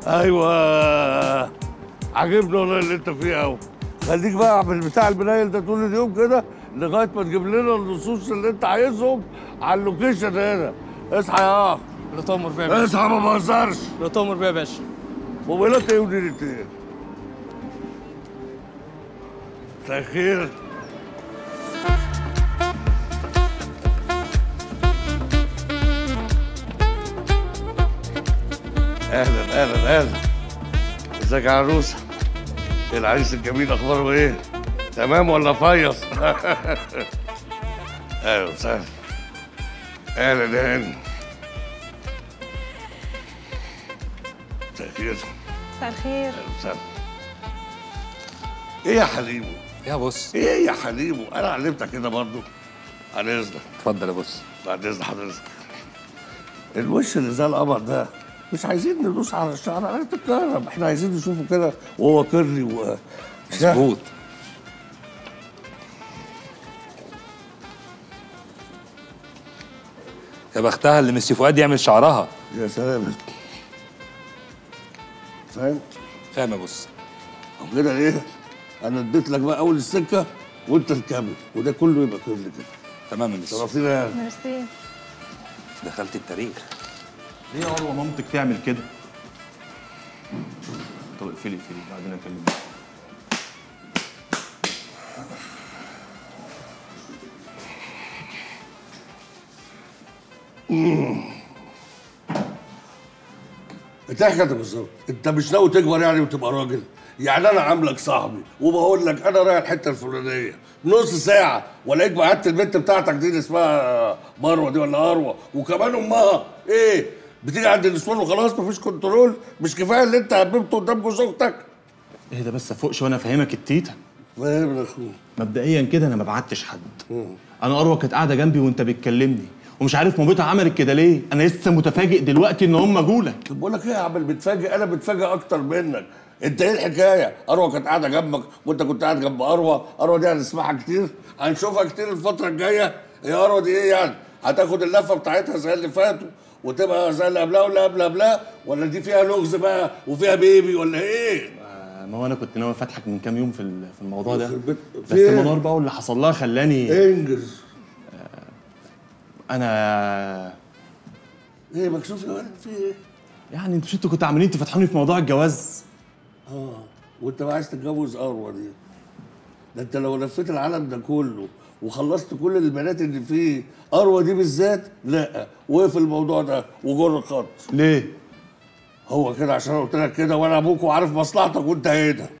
ايوه عاجبني والله اللي انت فيه قوي. خليك بقى اعمل بتاع المنايل ده طول اليوم كده لغايه ما تجيب لنا النصوص اللي انت عايزهم على اللوكيشن هنا. اصحى يا اخ. لا تؤمر بيا يا باشا. اصحى ما بهزرش. لا تؤمر بيا يا باشا. موبايلات ايه ودنيا ايه؟ مساء الخير. اهلا اهلا اهلا. ازيك يا عروسه؟ العريس الجميل اخباره ايه؟ تمام ولا فيص؟ اهلا وسهلا. اهلا يا هاني. مساء الخير. مساء الخير. اهلا وسهلا. ايه يا حليمو؟ يا بص. ايه يا حليمو؟ انا علمتك كده برضه. عن اذنك. اتفضل يا بص. بعد اذن حضرتك. الوش اللي زي القمر ده مش عايزين ندوس على الشعر على الكهرب، احنا عايزين نشوفه كده وهو كري و مظبوط. يا بختها اللي ميسي فؤاد يعمل شعرها. يا سلام. فاهم؟ فاهم يا بص. او كده ايه؟ انا اديت لك بقى اول السكه وانت تكمل وده كله يبقى كله كده. تمام يا ميسي. شرفتينا يعني. ميرسي. دخلت التاريخ. ليه يا عروه مامتك تعمل كده؟ طب اقفلي بعدين اكلمك. انت ايه حكايتك بالظبط؟ انت مش ناوي تكبر يعني وتبقى راجل؟ يعني انا عاملك صاحبي وبقول لك انا رايح الحته الفلانيه نص ساعه والاقيك بعت البنت بتاعتك دي اللي اسمها مروه دي ولا اروى وكمان امها ايه؟ بتيجي عند النسوان وخلاص مفيش كنترول؟ مش كفايه اللي انت هببته قدام جوز اختك؟ ايه ده بس فوقش وانا افهمك التيتا. فاهم يا اخويا. مبدئيا كده انا ما بعتش حد. انا اروى كانت قاعده جنبي وانت بتكلمني ومش عارف مامتها عملت كده ليه. انا لسه متفاجئ دلوقتي ان هم جولك. طب بقول لك ايه يا عم بتفاجئ؟ انا بتفاجئ اكتر منك. انت ايه الحكايه؟ اروى كانت قاعده جنبك وانت كنت قاعد جنب اروى دي هنسمعها كتير، هنشوفها كتير الفتره الجايه. يا اروى دي ايه يعني؟ هتاخد اللفه بتاعتها زي اللي فاتوا وتبقى زي اللي قبلها ولا قبلها ولا دي فيها لغز بقى وفيها بيبي ولا ايه؟ ما هو انا كنت ناوي فاتحك من كام يوم في الموضوع ده بس إيه؟ منار بقى واللي حصل لها خلاني انجز. انا ايه مكسوف يا ولد في ايه؟ يعني انتوا كنتوا عاملين تفتحوني في موضوع الجواز. وانت بقى عايز تتجوز اروى دي؟ ده انت لو لفيت العالم ده كله وخلصت كل البنات اللي فيه اروى دي بالذات لا وقف الموضوع ده وجر الخط. ليه؟ هو كده عشان قلت لك كده وانا ابوك وعارف مصلحتك وانت هنا.